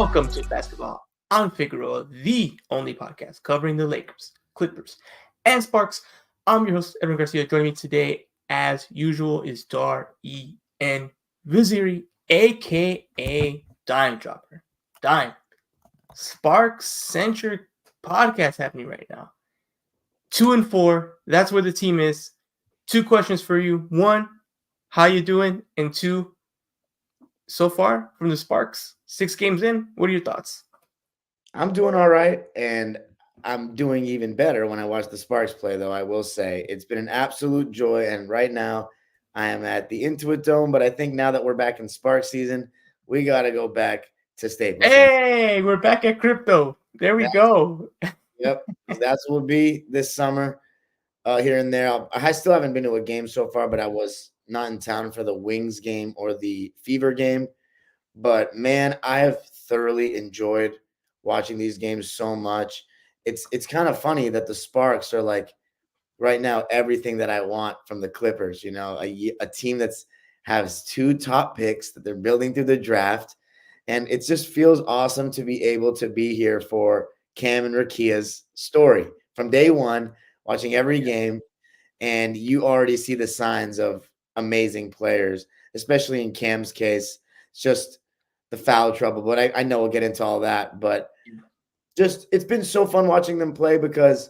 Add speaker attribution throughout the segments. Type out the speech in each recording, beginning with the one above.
Speaker 1: Welcome to Basketball on Figueroa, the only podcast covering the Lakers, Clippers, and Sparks. I'm your host, Edwin Garcia. Joining me today, as usual, is Dar-E-N Viziri, a.k.a. Dime Dropper. Dime, Sparks-centric podcast happening right now. 2-4, that's where the team is. Two questions for you. One, how you doing? And two, so far from the Sparks, 6 games in, what are your thoughts?
Speaker 2: I'm doing all right, and I'm doing even better when I watch the Sparks play, though. I will say it's been an absolute joy, and right now I am at the Intuit Dome, but I think now that we're back in Sparks season, we got to go back to Staples Center.
Speaker 1: Hey, we're back at crypto. There we go.
Speaker 2: Yep, that's what will be this summer here and there. I still haven't been to a game so far, but I was not in town for the Wings game or the Fever game. But, man, I have thoroughly enjoyed watching these games so much. It's kind of funny that the Sparks are like right now everything that I want from the Clippers. A team that's has 2 top picks that they're building through the draft, and it just feels awesome to be able to be here for Cam and Rakia's story from day one, watching every game, and you already see the signs of amazing players, especially in Cam's case. It's just the foul trouble, but I know we'll get into all that, but just it's been so fun watching them play because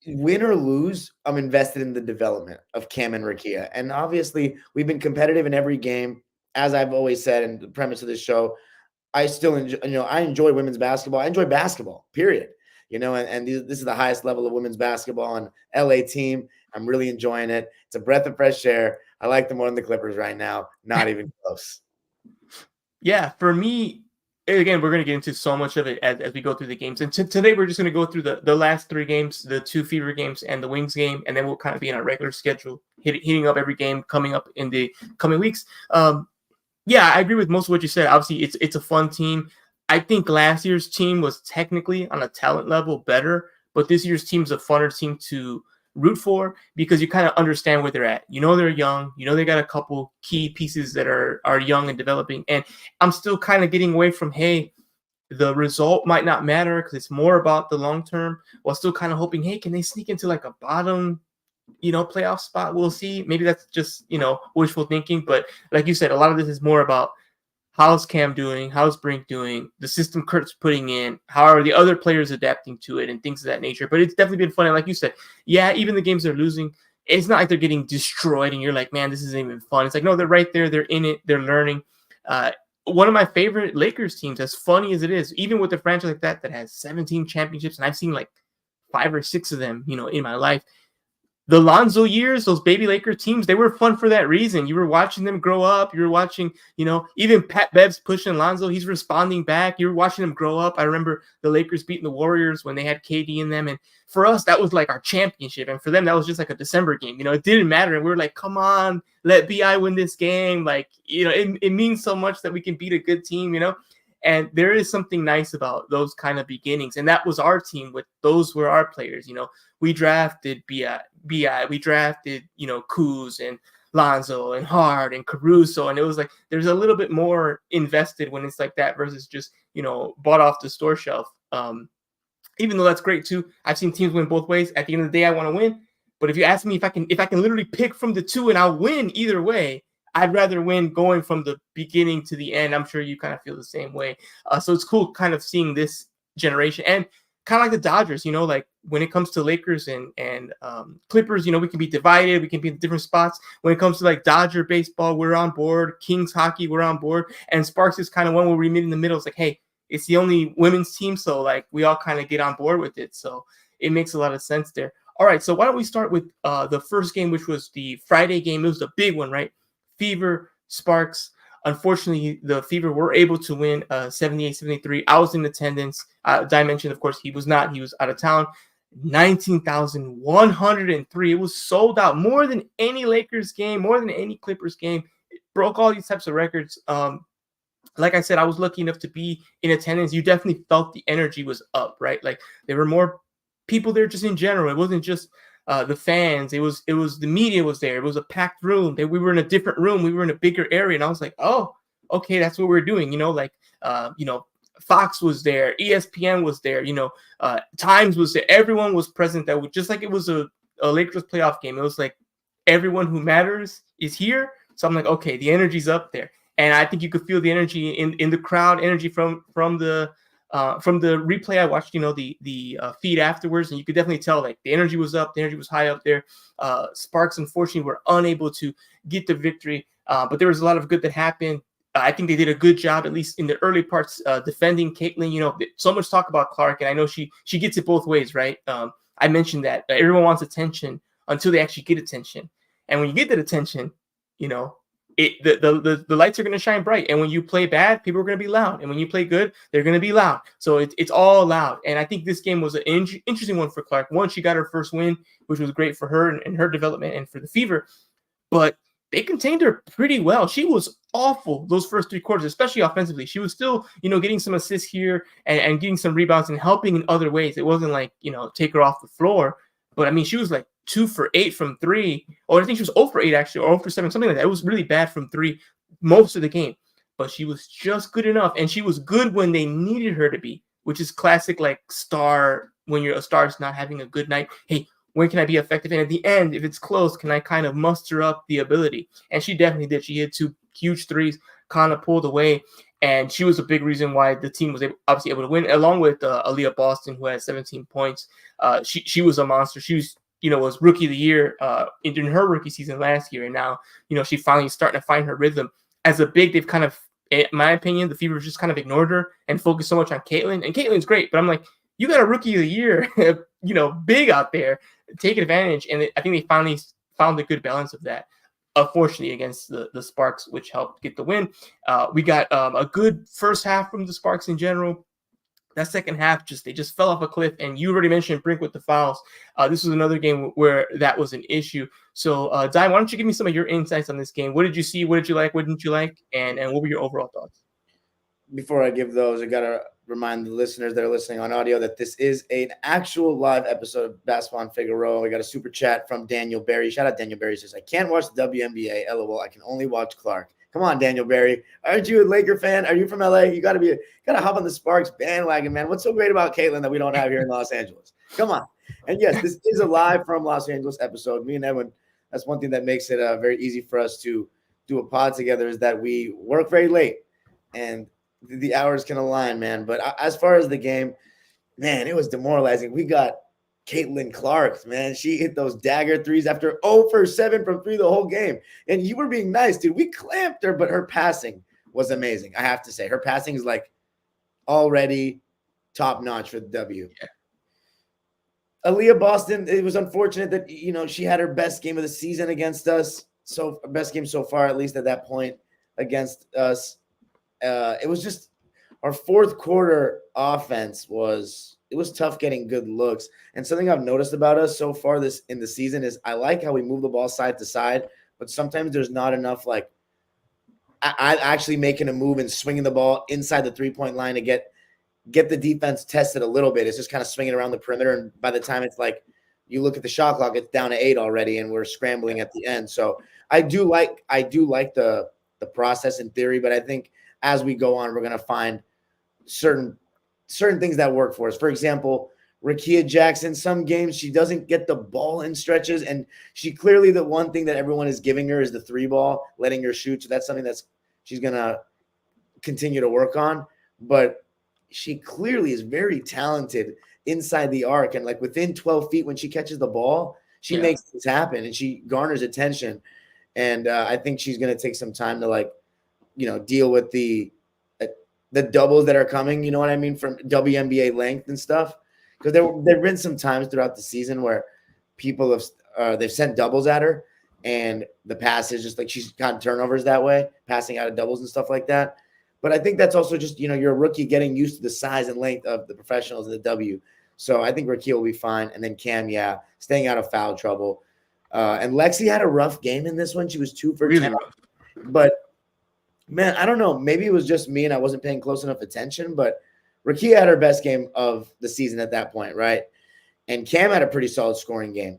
Speaker 2: win or lose, I'm invested in the development of Cam and Rakia. And obviously, we've been competitive in every game. As I've always said in the premise of this show, I still enjoy, I enjoy women's basketball. I enjoy basketball, period. And this is the highest level of women's basketball on LA team. I'm really enjoying it. It's a breath of fresh air. I like them more than the Clippers right now. Not even close.
Speaker 1: Yeah, for me, again, we're going to get into so much of it as we go through the games. And today we're just going to go through the last 3 games, the 2 Fever games and the Wings game, and then we'll kind of be in our regular schedule, heating up every game coming up in the coming weeks. Yeah, I agree with most of what you said. Obviously, it's a fun team. I think last year's team was technically on a talent level better, but this year's team's a funner team to root for because you kind of understand where they're at. They're young. They got a couple key pieces that are young and developing. And I'm still kind of getting away from, hey, the result might not matter because it's more about the long term, while still kind of hoping, hey, can they sneak into like a bottom playoff spot? We'll see. Maybe that's just, wishful thinking. But like you said, a lot of this is more about how's Cam doing? How's Brink doing? The system Kurt's putting in. How are the other players adapting to it and things of that nature? But it's definitely been fun. And like you said, yeah, even the games they're losing, it's not like they're getting destroyed and you're like, man, this isn't even fun. It's like, no, they're right there. They're in it. They're learning. One of my favorite Lakers teams, as funny as it is, even with a franchise like that has 17 championships, and I've seen like 5 or 6 of them, in my life. The Lonzo years, those baby Laker teams, they were fun for that reason. You were watching them grow up. You were watching, even Pat Bev's pushing Lonzo. He's responding back. You were watching them grow up. I remember the Lakers beating the Warriors when they had KD in them. And for us, that was like our championship. And for them, that was just like a December game. It didn't matter. And we were like, come on, let BI win this game. Like, it means so much that we can beat a good team, And there is something nice about those kind of beginnings. And that was our team. Those were our players, We drafted BI, we drafted, Kuz and Lonzo and Hart and Caruso. And it was like, there's a little bit more invested when it's like that versus just, bought off the store shelf. Even though that's great too. I've seen teams win both ways. At the end of the day, I want to win. But if you ask me if I can literally pick from the two and I'll win either way, I'd rather win going from the beginning to the end. I'm sure you kind of feel the same way. So it's cool kind of seeing this generation and kind of like the Dodgers, like when it comes to Lakers and Clippers, we can be divided. We can be in different spots. When it comes to like Dodger baseball, we're on board. Kings hockey, we're on board. And Sparks is kind of one where we meet in the middle. It's like, hey, it's the only women's team. So like we all kind of get on board with it. So it makes a lot of sense there. All right. So why don't we start with the first game, which was the Friday game. It was the big one, right? Fever, Sparks. Unfortunately, the Fever were able to win 78-73. I was in attendance. Dime mentioned, of course, he was not. He was out of town. 19,103. It was sold out. More than any Lakers game, more than any Clippers game. It broke all these types of records. Like I said, I was lucky enough to be in attendance. You definitely felt the energy was up, right? Like there were more people there just in general. It wasn't just the fans. It was the media was there. It was a packed room. We were in a different room. We were in a bigger area. And I was like, oh, okay, that's what we're doing. Like Fox was there, ESPN was there, Times was there. Everyone was present. That was just like it was a Lakers playoff game. It was like everyone who matters is here. So I'm like, okay, the energy's up there, and I think you could feel the energy in the crowd, energy from the replay. I watched, the feed afterwards, and you could definitely tell like the energy was up, the energy was high up there. Sparks unfortunately were unable to get the victory, but there was a lot of good that happened. I think they did a good job, at least in the early parts, defending Caitlin. So much talk about Clark, and I know she gets it both ways, right? I mentioned that everyone wants attention until they actually get attention, and when you get that attention, the lights are going to shine bright. And when you play bad, people are going to be loud, and when you play good, they're going to be loud. So it's all loud. And I think this game was an interesting one for Clark. One, she got her first win, which was great for her and her development and for the Fever, but they contained her pretty well. She was awful those first 3 quarters, especially offensively. She was still, getting some assists here and getting some rebounds and helping in other ways. It wasn't like, take her off the floor. But I mean, she was like 2 for 8 from 3. Or I think she was 0 for 8 actually, or 0 for 7, something like that. It was really bad from 3 most of the game. But she was just good enough. And she was good when they needed her to be, which is classic like star, when you're a star is not having a good night. Hey, when can I be effective? And at the end, if it's close, can I kind of muster up the ability? And she definitely did. She hit 2 huge threes, kind of pulled away. And she was a big reason why the team was obviously able to win, along with Aaliyah Boston, who had 17 points. She was a monster. She was rookie of the year in her rookie season last year. And now, she finally starting to find her rhythm. As a big, they've kind of, in my opinion, the Fever just kind of ignored her and focused so much on Caitlin. And Caitlin's great, but I'm like, you got a rookie of the year, big out there, taking advantage. And I think they finally found a good balance of that, unfortunately, against the Sparks, which helped get the win. We got a good first half from the Sparks in general. That second half, they just fell off a cliff. And you already mentioned Brink with the fouls. This was another game where that was an issue. So, Dime, why don't you give me some of your insights on this game? What did you see? What did you like? What didn't you like? And what were your overall thoughts?
Speaker 2: Before I give those, I got to remind the listeners that are listening on audio that this is an actual live episode of Basketball on Figueroa. We got a super chat from Daniel Berry. Shout out Daniel Berry. Says, I can't watch the WNBA. LOL. I can only watch Clark. Come on, Daniel Berry. Aren't you a Laker fan? Are you from LA? You got to hop on the Sparks bandwagon, man. What's so great about Caitlin that we don't have here in Los Angeles? Come on. And yes, this is a live from Los Angeles episode. Me and Edwin, that's one thing that makes it very easy for us to do a pod together, is that we work very late and the hours can align, man. But as far as the game, man, it was demoralizing. We got Caitlin Clark, man. She hit those dagger threes after 0 for 7 from 3 the whole game. And you were being nice, dude. We clamped her, but her passing was amazing. I have to say, her passing is like already top notch for the W.
Speaker 1: Yeah.
Speaker 2: Aaliyah Boston, it was unfortunate that, she had her best game of the season against us. So best game so far, at least at that point, against us. It was just our fourth quarter offense it was tough getting good looks. And something I've noticed about us so far this in the season is I like how we move the ball side to side, but sometimes there's not enough like I actually making a move and swinging the ball inside the 3-point line to get the defense tested a little bit. It's just kind of swinging around the perimeter, and by the time it's like you look at the shot clock, it's down to 8 already, and we're scrambling at the end. So I do like the process in theory, but I think as we go on, we're going to find certain things that work for us. For example, Rakia Jackson, some games she doesn't get the ball in stretches, and she clearly, the one thing that everyone is giving her is the 3 ball, letting her shoot. So that's something she's going to continue to work on. But she clearly is very talented inside the arc, and like within 12 feet when she catches the ball, she makes things happen and she garners attention. And I think she's going to take some time to deal with the doubles that are coming, you know what I mean, from WNBA length and stuff. Because there've been some times throughout the season where people they've sent doubles at her, and the pass is just like she's gotten turnovers that way, passing out of doubles and stuff like that. But I think that's also just, you're a rookie getting used to the size and length of the professionals in the W. So I think Rakia will be fine. And then Cam, staying out of foul trouble. And Lexi had a rough game in this one. She was 2 for 10. Rough. But, man, I don't know. Maybe it was just me and I wasn't paying close enough attention. But Rakia had her best game of the season at that point, right? And Cam had a pretty solid scoring game.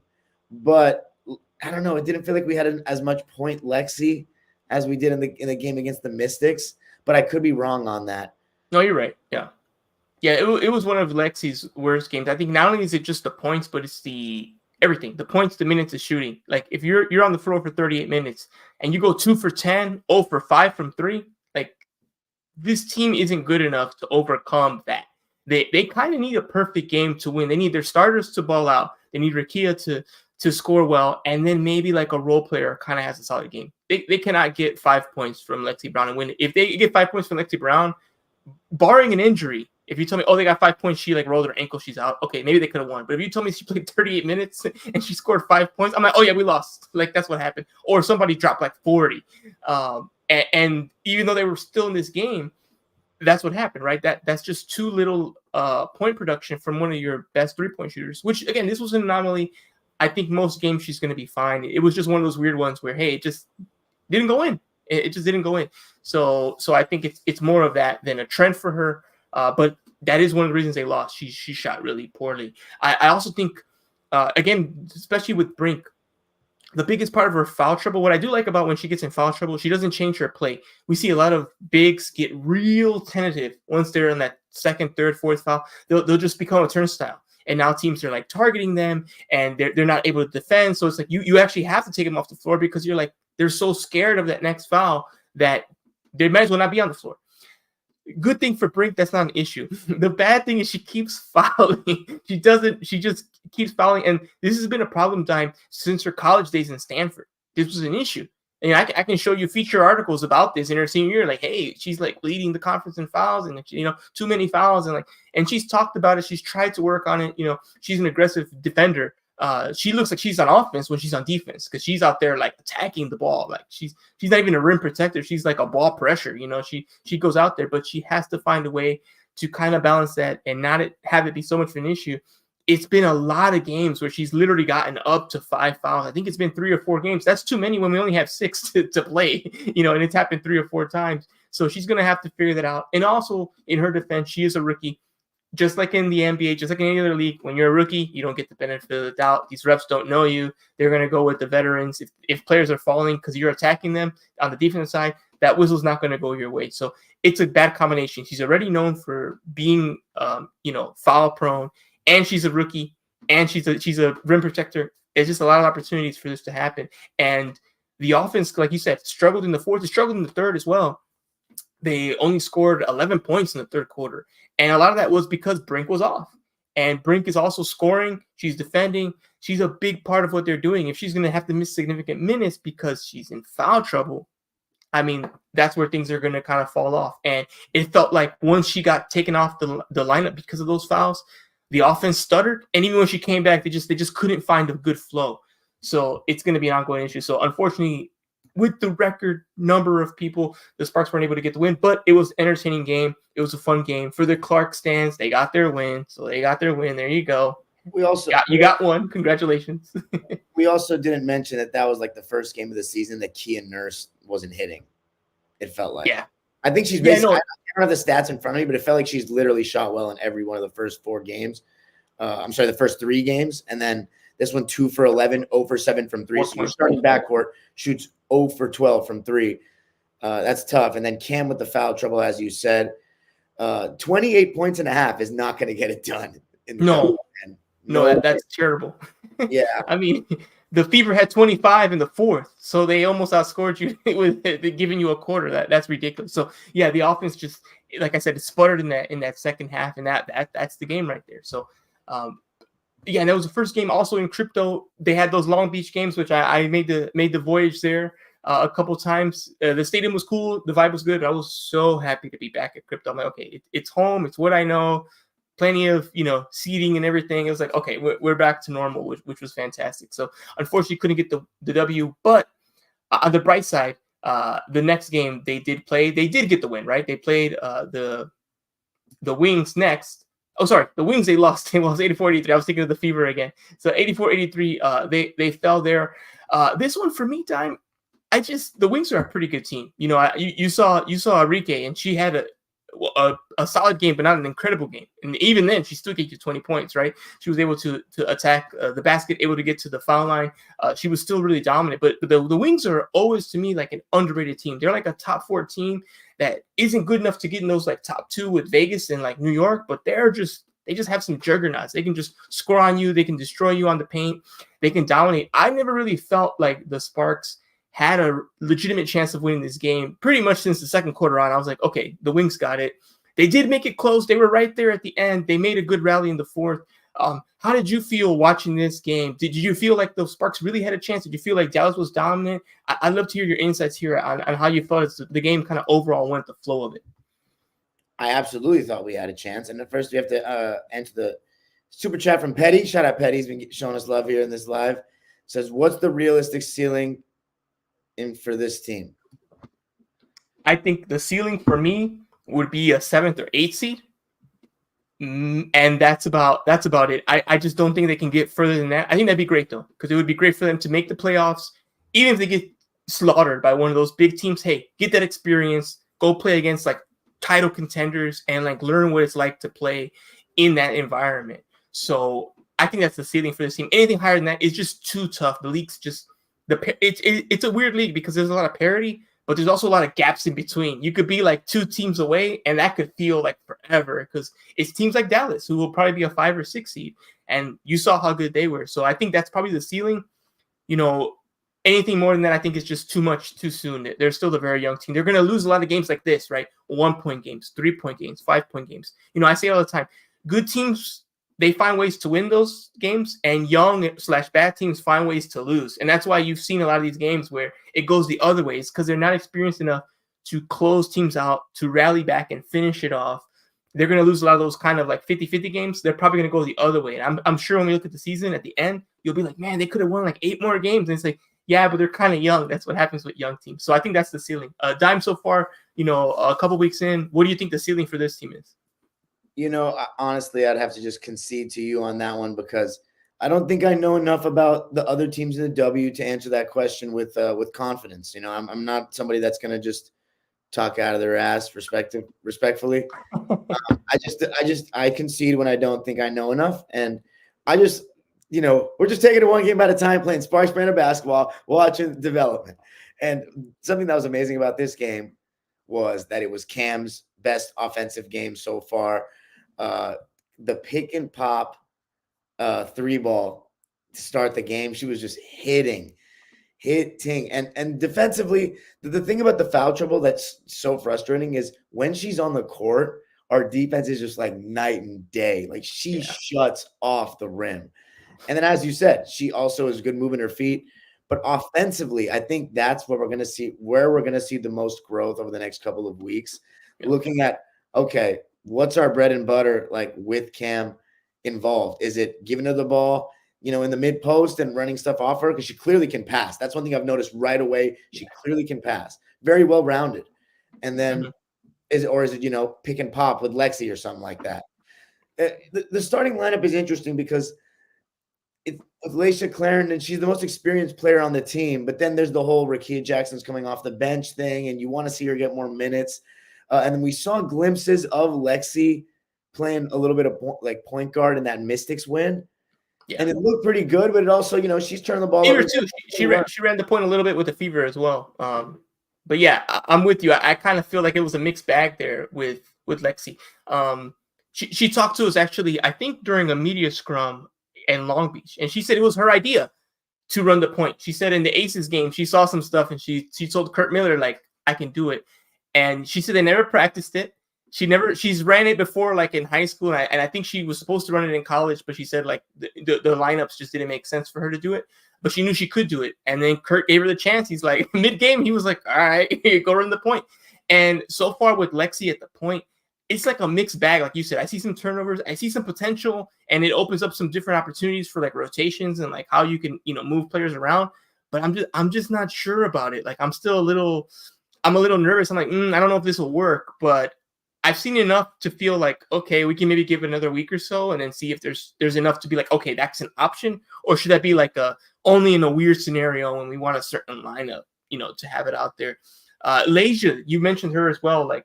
Speaker 2: But, I don't know. It didn't feel like we had as much point Lexi as we did in the game against the Mystics. But I could be wrong on that.
Speaker 1: No, you're right. Yeah. Yeah, it was one of Lexi's worst games. I think not only is it just the points, but it's the everything. The points, the minutes of shooting. Like if you're on the floor for 38 minutes and you go 2 for 10, 0 for 5 from 3, like this team isn't good enough to overcome that. They kind of need a perfect game to win. They need their starters to ball out. They need Rakia to score well, and then maybe like a role player kind of has a solid game. They cannot get 5 points from Lexi Brown and win. If they get 5 points from Lexi Brown, barring an injury, if you tell me, oh, they got 5 points, she like rolled her ankle, she's out. Okay, maybe they could have won. But if you told me she played 38 minutes and she scored 5 points, I'm like, oh yeah, we lost. Like that's what happened. Or somebody dropped like 40. And even though they were still in this game, that's what happened, right? That's just too little point production from one of your best 3-point shooters. Which again, this was an anomaly. I think most games she's going to be fine. It was just one of those weird ones where hey, it just didn't go in. It just didn't go in. So I think it's more of that than a trend for her. But that is one of the reasons they lost. She shot really poorly. I also think again, especially with Brink, the biggest part of her foul trouble, what I do like about when she gets in foul trouble, she doesn't change her play. We see a lot of bigs get real tentative once they're in that second, third, fourth foul. They'll just become a turnstile. And now teams are like targeting them and they're not able to defend. So it's like you actually have to take them off the floor because you're like, they're so scared of that next foul that they might as well not be on the floor. Good thing for Brink, that's not an issue. The bad thing is she keeps fouling. She just keeps fouling. And this has been a problem time since her college days in Stanford. This was an issue. And I can show you feature articles about this in her senior year. Like, hey, she's like leading the conference in fouls and, too many fouls. And she's talked about it. She's tried to work on it. She's an aggressive defender. She looks like she's on offense when she's on defense because she's out there like attacking the ball. Like she's not even a rim protector. She's like a ball pressure. She goes out there, but she has to find a way to kind of balance that and not have it be so much of an issue. It's been a lot of games where she's literally gotten up to 5 fouls. I think it's been 3 or 4 games. That's too many when we only have 6 to play, and it's happened 3 or 4 times. So she's going to have to figure that out. And also in her defense, she is a rookie. Just like in the NBA, just like in any other league, when you're a rookie, you don't get the benefit of the doubt. These refs don't know you. They're going to go with the veterans. If players are falling because you're attacking them on the defensive side, that whistle's not going to go your way. So it's a bad combination. She's already known for being, foul prone, and she's a rookie, and she's a rim protector. There's just a lot of opportunities for this to happen. And the offense, like you said, struggled in the fourth. It struggled in the third as well. They only scored 11 points in the third quarter. And a lot of that was because Brink was off. And Brink is also scoring. She's defending. She's a big part of what they're doing. If she's going to have to miss significant minutes because she's in foul trouble, I mean, that's where things are going to kind of fall off. And it felt like once she got taken off the lineup because of those fouls, the offense stuttered. And even when she came back, they just couldn't find a good flow. So it's going to be an ongoing issue. So unfortunately, with the record number of people, the Sparks weren't able to get the win, but it was an entertaining game. It was a fun game for the Clark stands. They got their win. So they got their win. There you go. You got one. Congratulations.
Speaker 2: We also didn't mention that was like the first game of the season that Kia Nurse wasn't hitting. It felt like.
Speaker 1: Yeah.
Speaker 2: I think she's basically, I don't have the stats in front of me, but it felt like she's literally shot well in every one of the first 4 games. The first 3 games. And then this one, 2 for 11, 0 for 7 from 3. So you're starting backcourt, shoots 0 for 12 from 3. That's tough. And then Cam with the foul trouble, as you said. 28 points and a half is not going to get it done.
Speaker 1: That's terrible.
Speaker 2: Yeah.
Speaker 1: I mean, the Fever had 25 in the fourth, so they almost outscored you with giving you a quarter. That's ridiculous. So yeah, the offense just, like I said, it sputtered in that second half, and that's the game right there. So and that was the first game. Also in crypto, they had those Long Beach games, which I made the voyage there a couple times. The stadium was cool, the vibe was good. I was so happy to be back at crypto. I'm like, okay, it's home, it's what I know. Plenty of seating and everything. It was like, okay, we're back to normal, which was fantastic. So unfortunately, couldn't get the W. But on the bright side, the next game they did get the win, right? They played the Wings next. Oh, sorry, the Wings they lost. It was 84-83. I was thinking of the Fever again. So 84-83. They fell there. This one for me, Dime. The Wings are a pretty good team. You saw Enrique, and she had a solid game, but not an incredible game. And even then, she still gave you 20 points, right? She was able to attack the basket, able to get to the foul line. She was still really dominant. But the Wings are always, to me, like an underrated team. They're like a top 4 team that isn't good enough to get in those like top two with Vegas and like New York, but they just have some juggernauts. They can just score on you. They can destroy you on the paint. They can dominate. I never really felt like the Sparks had a legitimate chance of winning this game pretty much since the second quarter on. I was like, okay, the Wings got it. They did make it close. They were right there at the end. They made a good rally in the fourth. How did you feel watching this game? Did you feel like the Sparks really had a chance? Did you feel like Dallas was dominant? I'd love to hear your insights here on how you felt the game kind of overall went, the flow of it.
Speaker 2: I absolutely thought we had a chance. And at first, we have to enter the super chat from Petty. Shout out Petty. He's been showing us love here in this live. It says, what's the realistic ceiling for this team?
Speaker 1: I think the ceiling for me would be a 7th or 8th seed. And that's about it. I just don't think they can get further than that. I think that'd be great, though, because it would be great for them to make the playoffs. Even if they get slaughtered by one of those big teams, hey, get that experience. Go play against, like, title contenders and like learn what it's like to play in that environment. So I think that's the ceiling for this team. Anything higher than that is just too tough. The league's just it's a weird league because there's a lot of parity, but there's also a lot of gaps in between. You could be like 2 teams away, and that could feel like forever because it's teams like Dallas who will probably be a 5 or 6 seed, and you saw how good they were. So I think that's probably the ceiling. Anything more than that, I think is just too much too soon. They're still a very young team. They're going to lose a lot of games like this, right? 1-point games, 3-point games, 5-point games. I say all the time, good teams, they find ways to win those games, and young/bad teams find ways to lose. And that's why you've seen a lot of these games where it goes the other ways because they're not experienced enough to close teams out, to rally back and finish it off. They're going to lose a lot of those kind of like 50-50 games. They're probably going to go the other way. And I'm sure when we look at the season at the end, you'll be like, man, they could have won like 8 more games. And it's like, yeah, but they're kind of young. That's what happens with young teams. So I think that's the ceiling. Dime, so far, a couple weeks in, what do you think the ceiling for this team is?
Speaker 2: Honestly, I'd have to just concede to you on that one because I don't think I know enough about the other teams in the W to answer that question with confidence. I'm not somebody that's going to just talk out of their ass respectfully. I concede when I don't think I know enough. And we're just taking it one game at a time, playing Sparks brand of basketball, watching development. And something that was amazing about this game was that it was Cam's best offensive game so far. The pick and pop 3-ball to start the game, she was just hitting. And defensively, the thing about the foul trouble that's so frustrating is when she's on the court, our defense is just like night and day. Like she shuts off the rim. And then, as you said, she also is good moving her feet. But offensively, I think that's where we're going to see the most growth over the next couple of weeks. Yeah. Looking at, okay, what's our bread and butter like with Cam involved? Is it giving her the ball, in the mid post and running stuff off her? Because she clearly can pass. That's one thing I've noticed right away. She clearly can pass. Very well rounded. And then is it pick and pop with Lexi or something like that? The starting lineup is interesting because with Laisha Clarendon, she's the most experienced player on the team, but then there's the whole Rakia Jackson's coming off the bench thing, and you want to see her get more minutes. And then we saw glimpses of Lexi playing a little bit of point guard in that Mystics win. Yeah. And it looked pretty good, but it also, she's turning the ball over.
Speaker 1: Too. She ran the point a little bit with the Fever as well. But yeah, I'm with you. I kind of feel like it was a mixed bag there with Lexi. She talked to us actually, I think during a media scrum in Long Beach, and she said it was her idea to run the point. She said in the Aces game, she saw some stuff and she told Kurt Miller, like, I can do it. And she said they never practiced it. She's ran it before, like in high school, and I think she was supposed to run it in college, but she said like the lineups just didn't make sense for her to do it. But she knew she could do it. And then Kurt gave her the chance. He's like, mid-game, he was like, all right, go run the point. And so far with Lexi at the point, it's like a mixed bag. Like you said, I see some turnovers, I see some potential, and it opens up some different opportunities for like rotations and like how you can, move players around. But I'm just not sure about it. Like I'm a little nervous. I'm like, I don't know if this will work, but I've seen enough to feel like, okay, we can maybe give it another week or so and then see if there's enough to be like, okay, that's an option. Or should that be like only in a weird scenario when we want a certain lineup, to have it out there. Leisha, you mentioned her as well. Like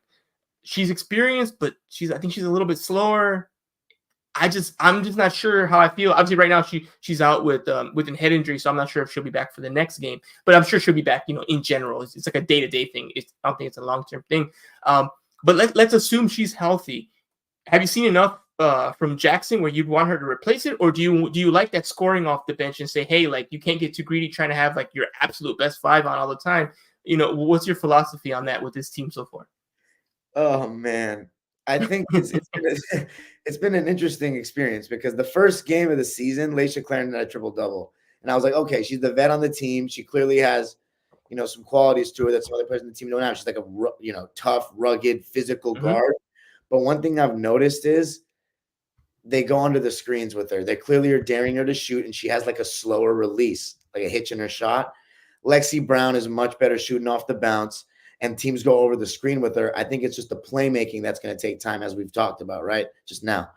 Speaker 1: she's experienced, but I think she's a little bit slower. I'm just not sure how I feel. Obviously, right now she's out with a head injury, so I'm not sure if she'll be back for the next game. But I'm sure she'll be back. In general, it's like a day-to-day thing. I don't think it's a long-term thing. But let's assume she's healthy. Have you seen enough from Jackson where you'd want her to replace it, or do you like that scoring off the bench and say, hey, like you can't get too greedy trying to have like your absolute best five on all the time? What's your philosophy on that with this team so far?
Speaker 2: Oh man, I think it's been an interesting experience because the first game of the season, Laisha Clarendon had a triple double, and I was like, okay, she's the vet on the team. She clearly has, some qualities to her that some other players on the team don't have. She's like a tough, rugged, physical guard. But one thing I've noticed is they go under the screens with her. They clearly are daring her to shoot, and she has like a slower release, like a hitch in her shot. Lexi Brown is much better shooting off the bounce, and teams go over the screen with her. I think it's just the playmaking that's going to take time, as we've talked about, right? Just now.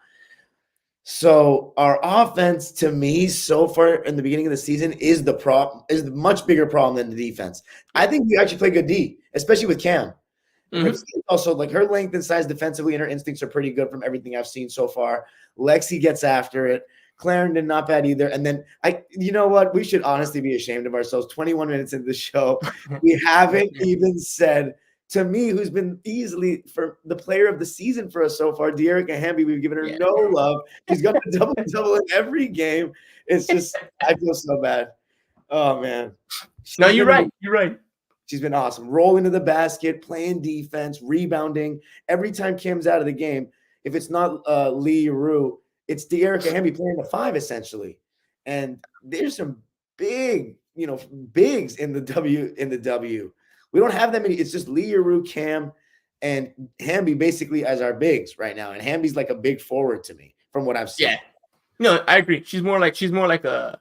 Speaker 2: So our offense, to me, so far in the beginning of the season, is the much bigger problem than the defense. I think we actually play good D, especially with Cam. Also, like her length and size defensively and her instincts are pretty good from everything I've seen so far. Lexi gets after it. Clarendon, not bad either. And then you know what? We should honestly be ashamed of ourselves. 21 minutes into the show, we haven't even said, to me, who's been easily for the player of the season for us so far, De'Erica Hamby. We've given her no love. She's got a double in every game. It's just, I feel so bad. Oh man.
Speaker 1: No, you're right. You're right.
Speaker 2: She's been awesome. Rolling to the basket, playing defense, rebounding. Every time Kim's out of the game, if it's not Lee Rue, it's De'Erica Hamby playing the five essentially. And there's some big, bigs in the W. We don't have that many. It's just Lee Rue, Cam, and Hamby basically as our bigs right now. And Hamby's like a big forward to me from what I've seen.
Speaker 1: Yeah. No, I agree. She's more like a.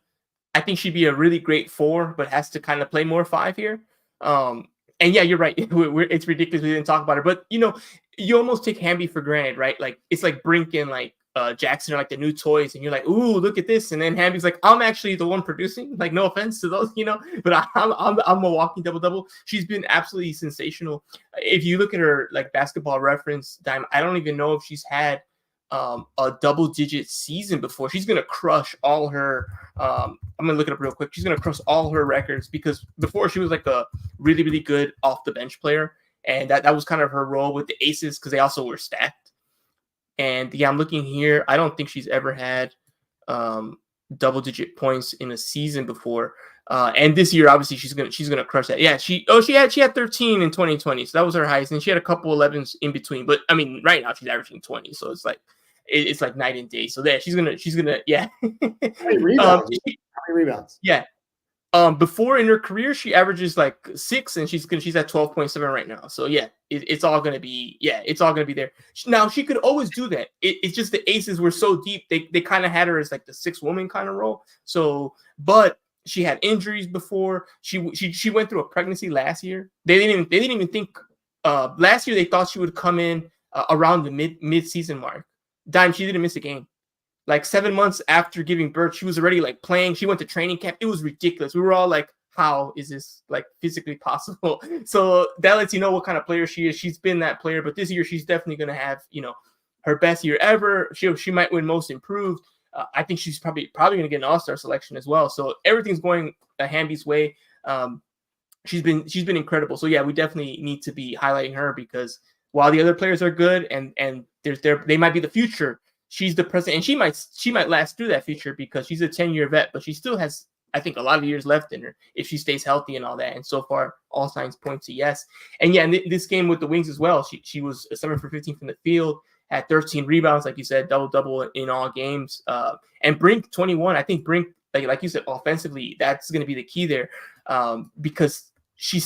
Speaker 1: I think she'd be a really great four, but has to kind of play more five here. And yeah, you're right. It's ridiculous we didn't talk about her, but you almost take Hamby for granted, right? Like it's like Brink and like Jackson are like the new toys, and you're like, ooh, look at this, and then Hamby's like, I'm actually the one producing. Like, no offense to those, but I'm a walking double. She's been absolutely sensational. If you look at her like Basketball Reference Dime, I don't even know if she's had a double-digit season before. She's gonna crush all her. I'm gonna look it up real quick. She's gonna crush all her records because before she was like a really, really good off the bench player, and that was kind of her role with the Aces because they also were stacked. And yeah, I'm looking here. I don't think she's ever had double-digit points in a season before. And this year, obviously, she's gonna crush that. Yeah, she had 13 in 2020, so that was her highest, and she had a couple 11s in between. But I mean, right now she's averaging 20, so it's like night and day. So there, she's gonna yeah.
Speaker 2: How many rebounds? How many rebounds?
Speaker 1: Yeah. Before in her career, she averages like 6, and she's at 12.7 right now. So yeah, it's all gonna be there. Now she could always do that. It's just the Aces were so deep, they kind of had her as like the 6th woman kind of role. So, but she had injuries before. She went through a pregnancy last year. They didn't even think last year they thought she would come in around the mid-season mark. Dime, she didn't miss a game. Like 7 months after giving birth, she was already like playing. She went to training camp. It was ridiculous. We were all like, how is this like physically possible? So that lets you know what kind of player she is. She's been that player, but this year she's definitely going to have, her best year ever. She might win most improved. I think she's probably going to get an all-star selection as well. So everything's going Hamby's way. She's been incredible. So yeah, we definitely need to be highlighting her because while the other players are good and they might be the future, she's the present, and she might last through that future because she's a 10-year vet, but she still has, I think, a lot of years left in her if she stays healthy and all that. And so far, all signs point to yes. And yeah, in this game with the Wings as well, she was 7 for 15 from the field, had 13 rebounds, like you said, double in all games. And Brink 21. I think Brink, like you said, offensively, that's going to be the key there because she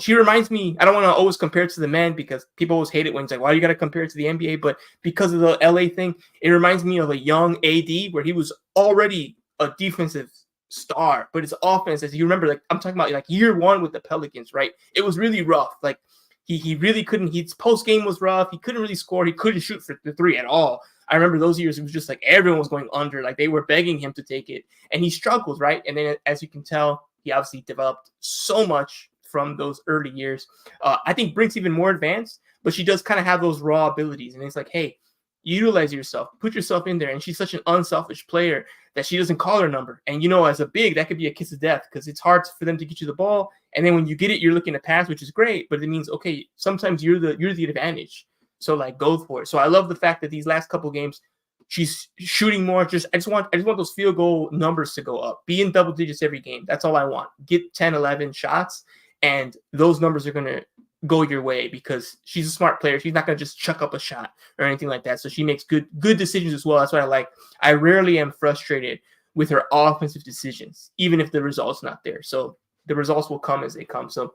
Speaker 1: reminds me. I don't want to always compare it to the men because people always hate it when it's like, why you got to compare it to the NBA? But because of the LA thing, it reminds me of a young AD where he was already a defensive star, but his offense, as you remember, like I'm talking about like year one with the Pelicans, right? It was really rough. Like he really couldn't. His post game was rough. He couldn't really score. He couldn't shoot for the three at all. I remember those years. It was just like everyone was going under. Like they were begging him to take it, and he struggled, right? And then, as you can tell, he obviously developed so much from those early years. I think Brink's even more advanced, but she does kind of have those raw abilities, and it's like, hey, utilize yourself, put yourself in there. And she's such an unselfish player that she doesn't call her number. And, as a big, that could be a kiss of death because it's hard for them to get you the ball. And then when you get it, you're looking to pass, which is great. But it means, okay, sometimes you're the advantage. So, go for it. So I love the fact that these last couple games, she's shooting more. I just want those field goal numbers to go up. Be in double digits every game. That's all I want. Get 10, 11 shots, and those numbers are going to go your way because she's a smart player. She's not going to just chuck up a shot or anything like that. So she makes good decisions as well. That's what I like. I rarely am frustrated with her offensive decisions, even if the result's not there. So the results will come as they come. So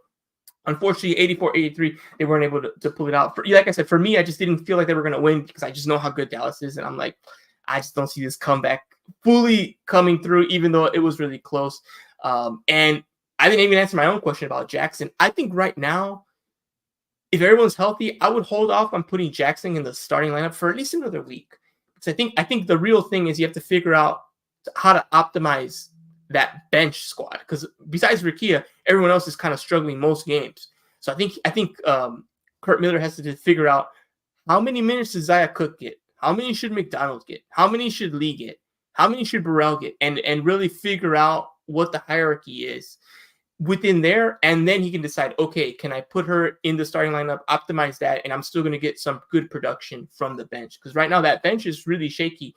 Speaker 1: unfortunately, 84-83, they weren't able to pull it out. Like I said, for me, I just didn't feel like they were going to win because I just know how good Dallas is. And I'm like, I just don't see this comeback fully coming through, even though it was really close. And I didn't even answer my own question about Jackson. I think right now, if everyone's healthy, I would hold off on putting Jackson in the starting lineup for at least another week. Because I think the real thing is you have to figure out how to optimize that bench squad. Because besides Rikia, everyone else is kind of struggling most games. So I think Kurt Miller has to figure out how many minutes does Zaya Cook get? How many should McDonald get? How many should Lee get? How many should Burrell get? And really figure out what the hierarchy is within there, and then he can decide, okay, can I put her in the starting lineup, optimize that, and I'm still going to get some good production from the bench. Because right now that bench is really shaky,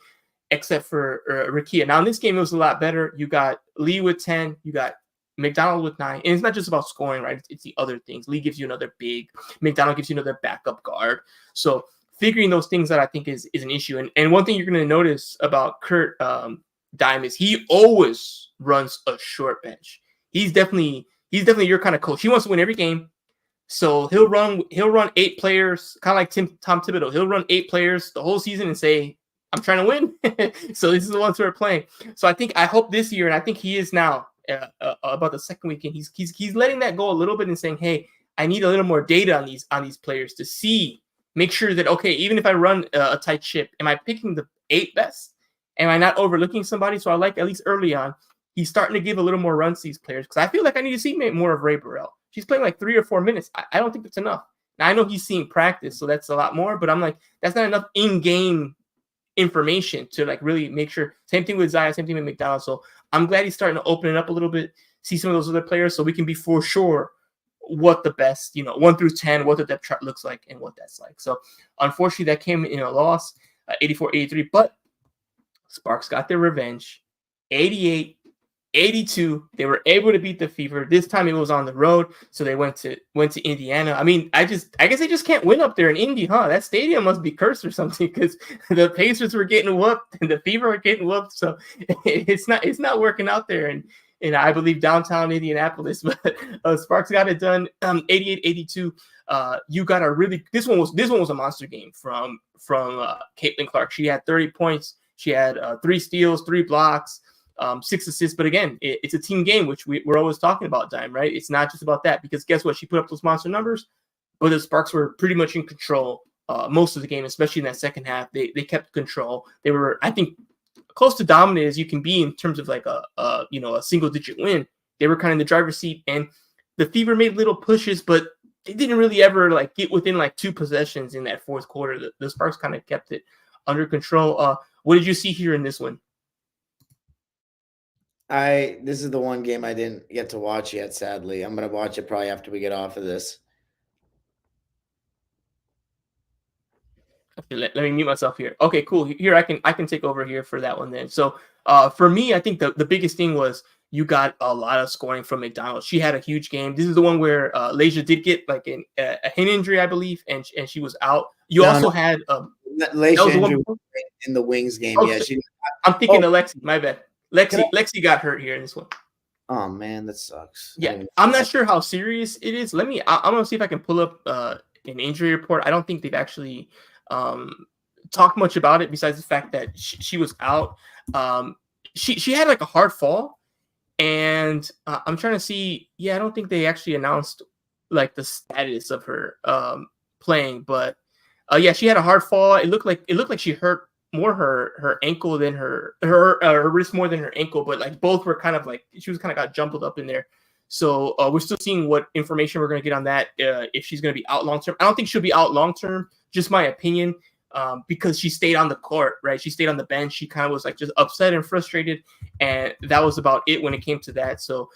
Speaker 1: except for Rikia. Now in this game, it was a lot better. You got Lee with 10, you got McDonald with 9, and it's not just about scoring, right? It's the other things. Lee gives you another big, McDonald gives you another backup guard. So figuring those things out, I think, is an issue. And one thing you're going to notice about Kurt Dime is he always runs a short bench. He's definitely your kind of coach. He wants to win every game. So he'll run 8 players, kind of like Tom Thibodeau. He'll run 8 players the whole season and say, I'm trying to win. So this is the ones who are playing. So I hope this year, and I think he is now about the second weekend, he's letting that go a little bit and saying, hey, I need a little more data on these players to make sure that, okay, even if I run a tight ship, am I picking the 8 best? Am I not overlooking somebody? So I like, at least early on, he's starting to give a little more runs to these players because I feel like I need to see more of Ray Burrell. She's playing like 3 or 4 minutes. I don't think that's enough. Now, I know he's seeing practice, so that's a lot more, but I'm like, that's not enough in-game information to really make sure. Same thing with Zaya, same thing with McDonald. So I'm glad he's starting to open it up a little bit, see some of those other players so we can be for sure what the best, 1 through 10, what the depth chart looks like and what that's like. So unfortunately, that came in a loss, 84-83, but Sparks got their revenge, 88-82. They were able to beat the Fever. This time it was on the road, so they went to Indiana. I mean, I guess they just can't win up there in Indy, huh? That stadium must be cursed or something because the Pacers were getting whooped and the Fever were getting whooped. So it's not working out there in I believe downtown Indianapolis. But Sparks got it done. 88-82. You got a really this one was a monster game from Caitlin Clark. She had 30 points. She had 3 steals, 3 blocks, 6 assists. But again, it's a team game, which we're always talking about, Dime, right? It's not just about that because guess what? She put up those monster numbers, but the Sparks were pretty much in control most of the game, especially in that second half. They kept control. They were, I think, close to dominant as you can be in terms of like a single-digit win. They were kind of in the driver's seat, and the Fever made little pushes, but they didn't really ever get within 2 possessions in that fourth quarter. The Sparks kind of kept it under control. What did you see here in this one?
Speaker 2: This is the one game I didn't get to watch yet, sadly. I'm gonna watch it probably after we get off of this.
Speaker 1: Okay, let me mute myself here. Okay, cool. Here I can take over here for that one then. So for me, I think the biggest thing was you got a lot of scoring from McDonald. She had a huge game. This is the one where Leja did get a hand injury, I believe, and she was out. You also had
Speaker 2: Leja injury in the Wings game.
Speaker 1: Okay.
Speaker 2: Yeah,
Speaker 1: I'm thinking of Lexi. My bad. Lexi got hurt here in this one.
Speaker 2: Oh man, that sucks.
Speaker 1: Yeah, I'm not sure how serious it is. I'm gonna see if I can pull up an injury report. I don't think they've actually talked much about it besides the fact that she was out. She had a hard fall, and I'm trying to see. Yeah, I don't think they actually announced the status of her playing, but yeah, she had a hard fall. It looked like she hurt more her ankle than her wrist more than her ankle, but both were kind of she was kind of got jumbled up in there. So we're still seeing what information we're going to get on that if she's going to be out long term. I don't think she'll be out long term. Just my opinion. because she stayed on the court, right? She stayed on the bench. She kind of was like just upset and frustrated, and that was about it when it came to that. So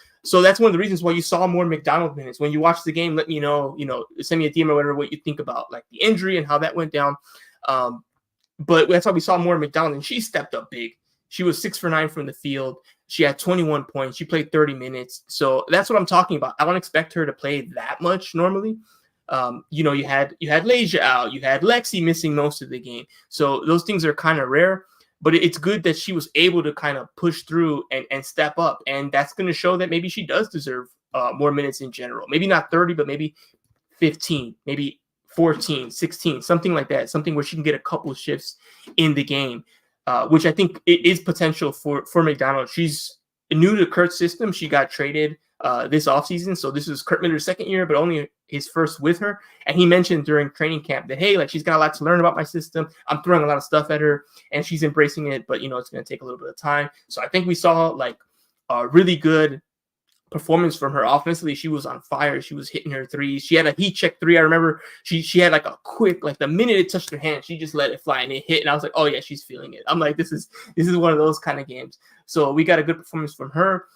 Speaker 1: that's one of the reasons why you saw more McDonald minutes. When you watch the game, let me know, send me a DM or whatever what you think about like the injury and how that went down. But that's why we saw more McDonald, and she stepped up big. She was 6 for 9 from the field. She had 21 points. She played 30 minutes. So that's what I'm talking about. I don't expect her to play that much normally. You had Leja out. You had Lexi missing most of the game. So those things are kind of rare. But it's good that she was able to kind of push through and step up. And that's going to show that maybe she does deserve more minutes in general. Maybe not 30, but maybe 15, maybe 14, 16, something like that. Something where she can get a couple of shifts in the game. Which I think it is potential for McDonald. She's new to Kurt's system. She got traded this offseason. So this is Kurt Miller's second year, but only his first with her. And he mentioned during training camp that, hey, like she's got a lot to learn about my system. I'm throwing a lot of stuff at her and she's embracing it, but it's going to take a little bit of time. So I think we saw like a really good performance from her offensively. She was on fire. She was hitting her threes. She had a heat check three. I remember she had like a quick, like the minute it touched her hand, she just let it fly and it hit. And I was like, oh yeah, she's feeling it. I'm like, this is one of those kind of games. So we got a good performance from her.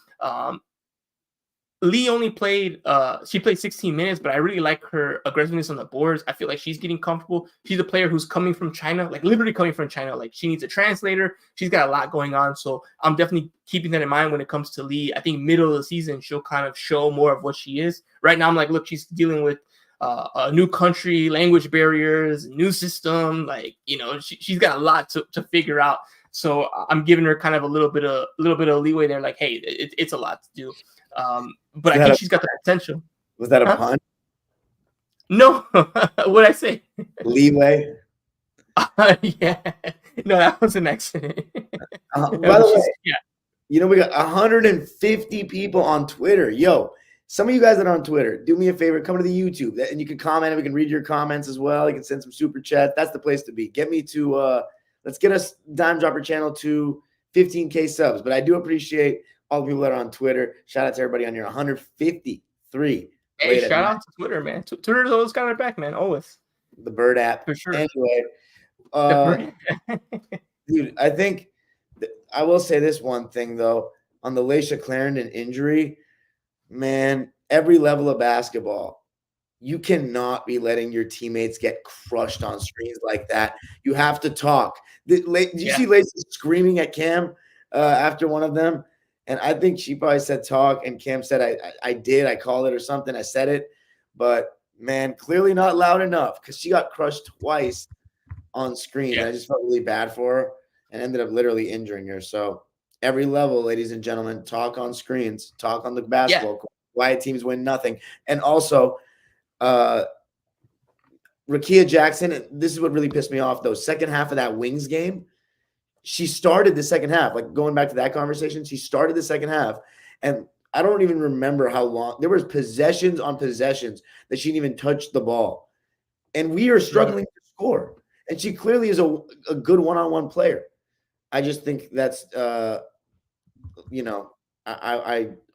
Speaker 1: Lee only played, she played 16 minutes, but I really like her aggressiveness on the boards. I feel like she's getting comfortable. She's a player who's coming from China, like literally coming from China. Like she needs a translator. She's got a lot going on. So I'm definitely keeping that in mind when it comes to Lee. I think middle of the season, she'll kind of show more of what she is. Right now, I'm like, look, she's dealing with a new country, language barriers, new system. Like, she's got a lot to figure out. So I'm giving her kind of a little bit of leeway there. Like, hey, it's a lot to do. But I think she's got the potential.
Speaker 2: Was that a pun?
Speaker 1: No. What'd I say?
Speaker 2: Leeway?
Speaker 1: Yeah. No, that was an accident.
Speaker 2: By the way, yeah. We got 150 people on Twitter. Yo, some of you guys that are on Twitter, do me a favor, come to the YouTube. And you can comment and we can read your comments as well. You can send some super chats. That's the place to be. Get me to, let's get us Dime Dropper channel to 15K subs. But I do appreciate all the people that are on Twitter. Shout out to everybody on here. 153.
Speaker 1: Hey, shout out to Twitter, man. Twitter's always got it back, man. Always.
Speaker 2: The Bird app.
Speaker 1: For sure.
Speaker 2: Anyway, dude, I think I will say this one thing, though. On the Laisha Clarendon injury, man, every level of basketball, you cannot be letting your teammates get crushed on screens like that. You have to talk. Did you see Laisha screaming at Cam after one of them? And I think she probably said talk, and Cam said, I did. I called it or something. I said it. But, man, clearly not loud enough because she got crushed twice on screen. Yeah. I just felt really bad for her and ended up literally injuring her. So every level, ladies and gentlemen, talk on screens, talk on the basketball court. Why teams win nothing. And also, Rakia Jackson, this is what really pissed me off, though. Second half of that Wings game, she started the second half, like going back to that conversation. She started the second half, and I don't even remember how long. There was possessions on possessions that she didn't even touch the ball, and we are struggling to score. And she clearly is a good one-on-one player. I just think that's, I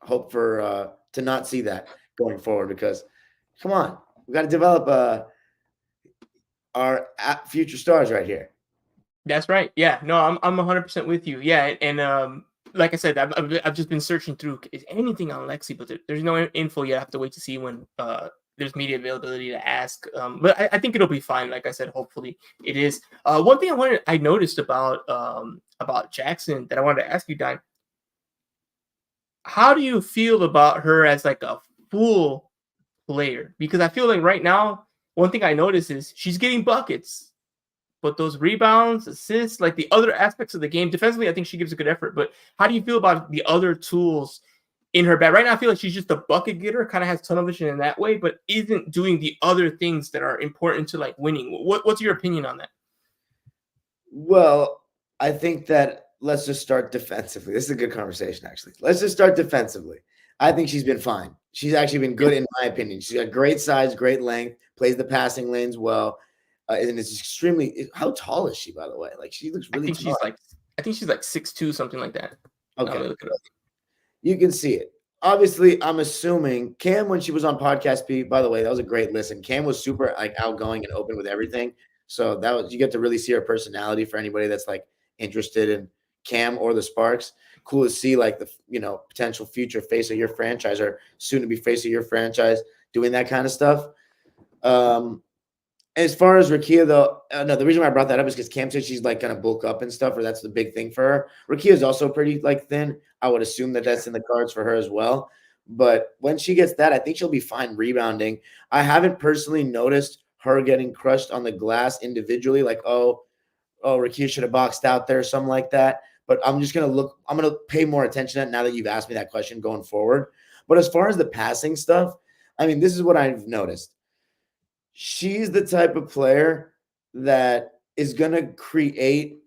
Speaker 2: hope for to not see that going forward because, come on, we got to develop our future stars right here.
Speaker 1: That's right. Yeah, no, I'm 100% with you. Yeah, and like I said, I've just been searching through is anything on Lexi, but there's no info yet. I have to wait to see when there's media availability to ask. But I think it'll be fine. Like I said, hopefully it is. One thing I noticed about Jackson that I wanted to ask you, Dime. How do you feel about her as like a full player? Because I feel like right now, one thing I notice is she's getting buckets. But those rebounds, assists, like the other aspects of the game, defensively, I think she gives a good effort. But how do you feel about the other tools in her bag? Right now, I feel like she's just a bucket getter, kind of has tunnel vision in that way, but isn't doing the other things that are important to like winning. What's your opinion on that?
Speaker 2: Well, I think that let's just start defensively. This is a good conversation, actually. Let's just start defensively. I think she's been fine. She's actually been good, in my opinion. She's got great size, great length, plays the passing lanes well. And it's extremely. How tall is she, by the way? Like she looks really tall.
Speaker 1: I think she's like 6'2", something like that.
Speaker 2: Okay, look it up. You can see it. Obviously, I'm assuming Cam, when she was on Podcast P. By the way, that was a great listen. Cam was super like outgoing and open with everything. So that was, you get to really see her personality for anybody that's like interested in Cam or the Sparks. Cool to see like the potential future face of your franchise or soon to be face of your franchise doing that kind of stuff. As far as Rakia, though, no, the reason why I brought that up is because Cam said she's like going to bulk up and stuff, or that's the big thing for her. Rakia is also pretty like thin. I would assume that that's in the cards for her as well. But when she gets that, I think she'll be fine rebounding. I haven't personally noticed her getting crushed on the glass individually, like, Rakia should have boxed out there or something like that. But I'm going to pay more attention to that now that you've asked me that question going forward. But as far as the passing stuff, I mean, this is what I've noticed. She's the type of player that is going to create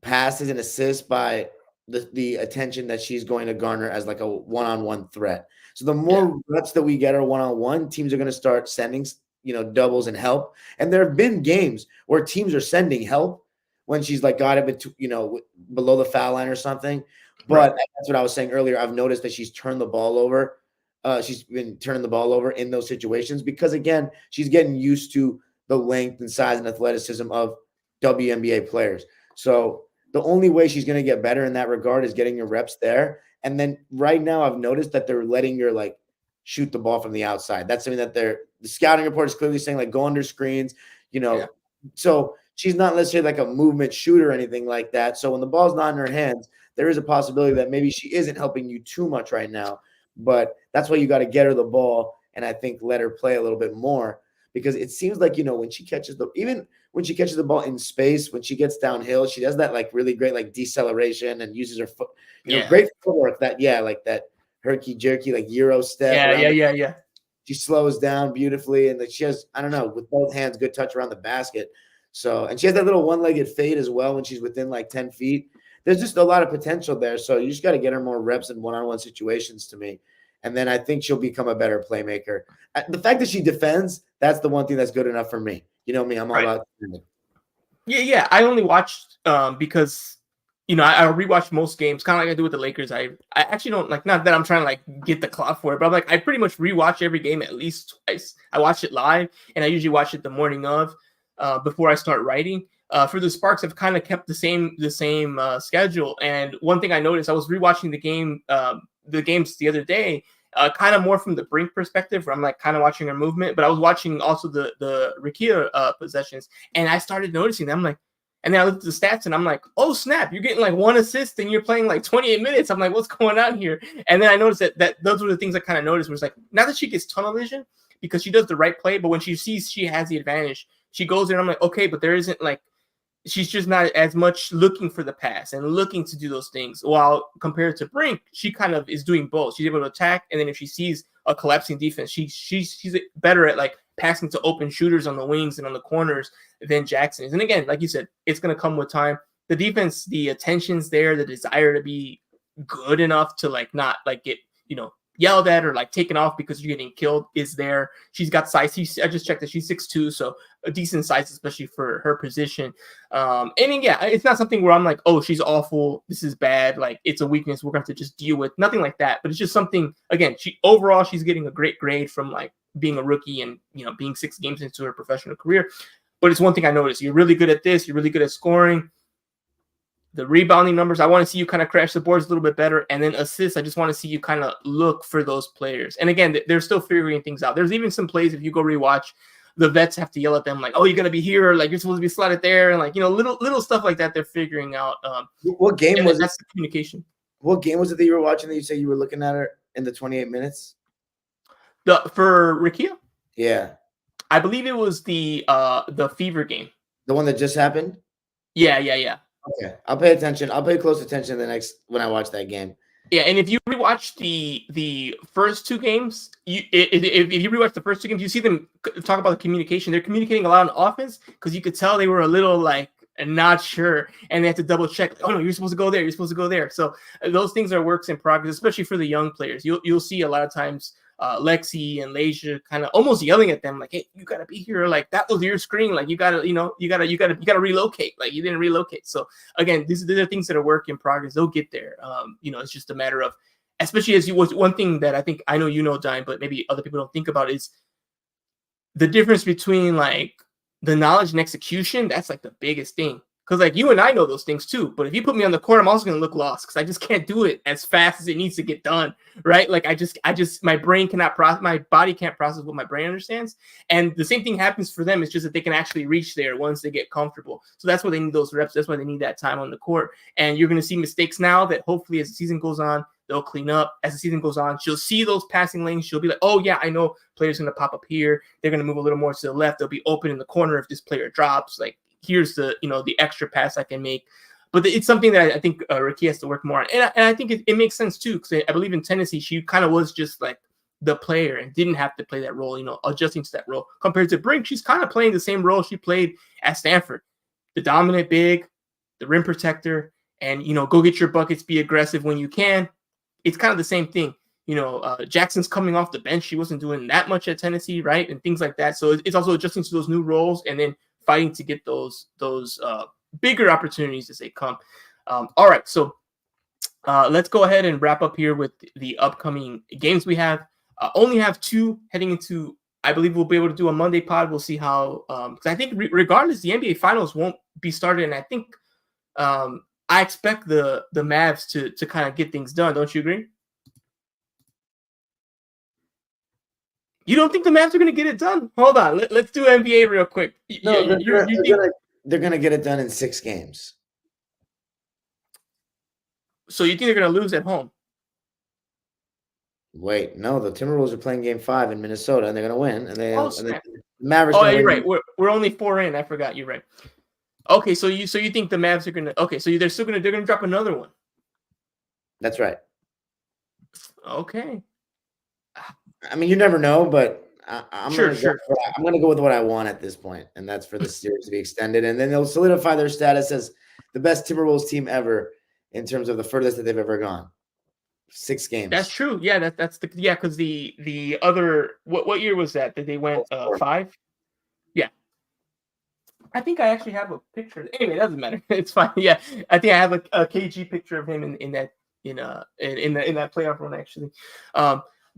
Speaker 2: passes and assists by the attention that she's going to garner as like a one-on-one threat. So the more reps that we get her one-on-one, teams are going to start sending, doubles and help. And there have been games where teams are sending help when she's like got it, below the foul line or something. But that's what I was saying earlier. I've noticed that she's turned the ball over. She's been turning the ball over in those situations because, again, she's getting used to the length and size and athleticism of WNBA players. So the only way she's going to get better in that regard is getting your reps there. And then right now I've noticed that they're letting her like shoot the ball from the outside. That's something that the scouting report is clearly saying, like, go under screens, So she's not necessarily like a movement shooter or anything like that. So when the ball's not in her hands, there is a possibility that maybe she isn't helping you too much right now. But that's why you got to get her the ball and I think let her play a little bit more, because it seems like, when she catches the ball in space, when she gets downhill, she does that like really great like deceleration and uses her foot, great footwork like that herky jerky like Euro step.
Speaker 1: Yeah.
Speaker 2: She slows down beautifully and like she has, I don't know, with both hands, good touch around the basket. So, and she has that little one-legged fade as well when she's within like 10 feet. There's just a lot of potential there. So you just got to get her more reps in one-on-one situations to me. And then I think she'll become a better playmaker. The fact that she defends, that's the one thing that's good enough for me. You know me, I'm all about defending.
Speaker 1: Yeah. I only watched because I rewatch most games, kind of like I do with the Lakers. I actually don't like, not that I'm trying to like get the clout for it, but I'm like, I pretty much rewatch every game at least twice. I watch it live, and I usually watch it the morning of, before I start writing. For the Sparks, I've kind of kept the same schedule. And one thing I noticed, I was rewatching the games the other day, kind of more from the Brink perspective, where I'm like kind of watching her movement, but I was watching also the Rakia possessions, and I started noticing them. I'm like, and then I looked at the stats and I'm like, oh snap, you're getting like 1 assist and you're playing like 28 minutes. I'm like, what's going on here? And then I noticed that those were the things I kind of noticed, was like, not that she gets tunnel vision because she does the right play, but when she sees she has the advantage, she goes there and I'm like, okay, but there isn't like, she's just not as much looking for the pass and looking to do those things. While compared to Brink, she kind of is doing both. She's able to attack, and then if she sees a collapsing defense, she's better at like passing to open shooters on the wings and on the corners than Jackson is. And again, like you said, it's going to come with time. The defense, the attention's there, the desire to be good enough to like not like get yelled at or like taken off because you're getting killed is there. She's got size. I just checked that she's 6'2", so a decent size, especially for her position. And then, yeah, it's not something where I'm like, oh, she's awful, this is bad, like it's a weakness we're going to have to just deal with. Nothing like that. But it's just something, again, she's getting a great grade from like being a rookie and being 6 games into her professional career. But it's one thing I noticed. You're really good at this. You're really good at scoring. The rebounding numbers, I want to see you kind of crash the boards a little bit better. And then assists, I just want to see you kind of look for those players. And again, they're still figuring things out. There's even some plays, if you go rewatch, the vets have to yell at them like, oh, you're going to be here. Like, you're supposed to be slotted there. And like, little stuff like that they're figuring out.
Speaker 2: What game was
Speaker 1: that's the communication.
Speaker 2: What game was it that you were watching that you say you were looking at her in the 28 minutes?
Speaker 1: For Rakia?
Speaker 2: Yeah.
Speaker 1: I believe it was the Fever game.
Speaker 2: The one that just happened?
Speaker 1: Yeah.
Speaker 2: Okay, I'll pay attention. I'll pay close attention when I watch that game.
Speaker 1: Yeah, and if you rewatch the first 2 games, if you rewatch the first 2 games, you see them talk about the communication. They're communicating a lot on offense because you could tell they were a little like not sure, and they had to double check. Oh no, you're supposed to go there. You're supposed to go there. So those things are works in progress, especially for the young players. You'll see a lot of times Lexi and Leisha kind of almost yelling at them like, hey, you gotta be here, like that was your screen, like you gotta relocate, like you didn't relocate. So again, these are things that are work in progress. They'll get there. It's just a matter of, especially as one thing that I think I know Dime, but maybe other people don't think about is the difference between like the knowledge and execution, that's like the biggest thing. Because like you and I know those things too, but if you put me on the court, I'm also gonna look lost because I just can't do it as fast as it needs to get done, right? Like I just my brain cannot process, my body can't process what my brain understands, and the same thing happens for them. It's just that they can actually reach there once they get comfortable. So that's why they need those reps. That's why they need that time on the court. And you're gonna see mistakes now that hopefully as the season goes on, they'll clean up. As the season goes on, she'll see those passing lanes. She'll be like, oh yeah, I know players gonna pop up here. They're gonna move a little more to the left. They'll be open in the corner if this player drops. Like here's the the extra pass I can make. But it's something that I think Ricky has to work more on. And I think it makes sense too, because I believe in Tennessee, she kind of was just like the player and didn't have to play that role, adjusting to that role. Compared to Brink, she's kind of playing the same role she played at Stanford. The dominant big, the rim protector, and, go get your buckets, be aggressive when you can. It's kind of the same thing. Jackson's coming off the bench. She wasn't doing that much at Tennessee, right? And things like that. So it's also adjusting to those new roles and then fighting to get those bigger opportunities as they come. All right, so let's go ahead and wrap up here with the upcoming games we have. Only have 2 heading into. I believe we'll be able to do a Monday pod. We'll see how. Because I think regardless, the NBA Finals won't be started, and I think I expect the Mavs to kind of get things done. Don't you agree? You don't think the Mavs are going to get it done? Hold on. Let's do NBA real quick.
Speaker 2: No, they're going to get it done in 6 games.
Speaker 1: So you think they're going to lose at home?
Speaker 2: Wait, no. The Timberwolves are playing Game 5 in Minnesota, and they're going to win. And
Speaker 1: snap.
Speaker 2: Mavericks.
Speaker 1: Oh, you're right. We're only 4 in. I forgot. You're right. Okay, so you think the Mavs are going to? Okay, so they're going to drop another one.
Speaker 2: That's right.
Speaker 1: Okay.
Speaker 2: I mean, you never know, but I'm
Speaker 1: sure.
Speaker 2: I'm going to go with what I want at this point, and that's for the series to be extended, and then they'll solidify their status as the best Timberwolves team ever in terms of the furthest that they've ever gone. 6 games.
Speaker 1: That's true. Yeah, that's because the other what year was that they went 5? Yeah. I think I actually have a picture. Anyway, it doesn't matter. It's fine. Yeah, I think I have a KG picture of him in that playoff run actually.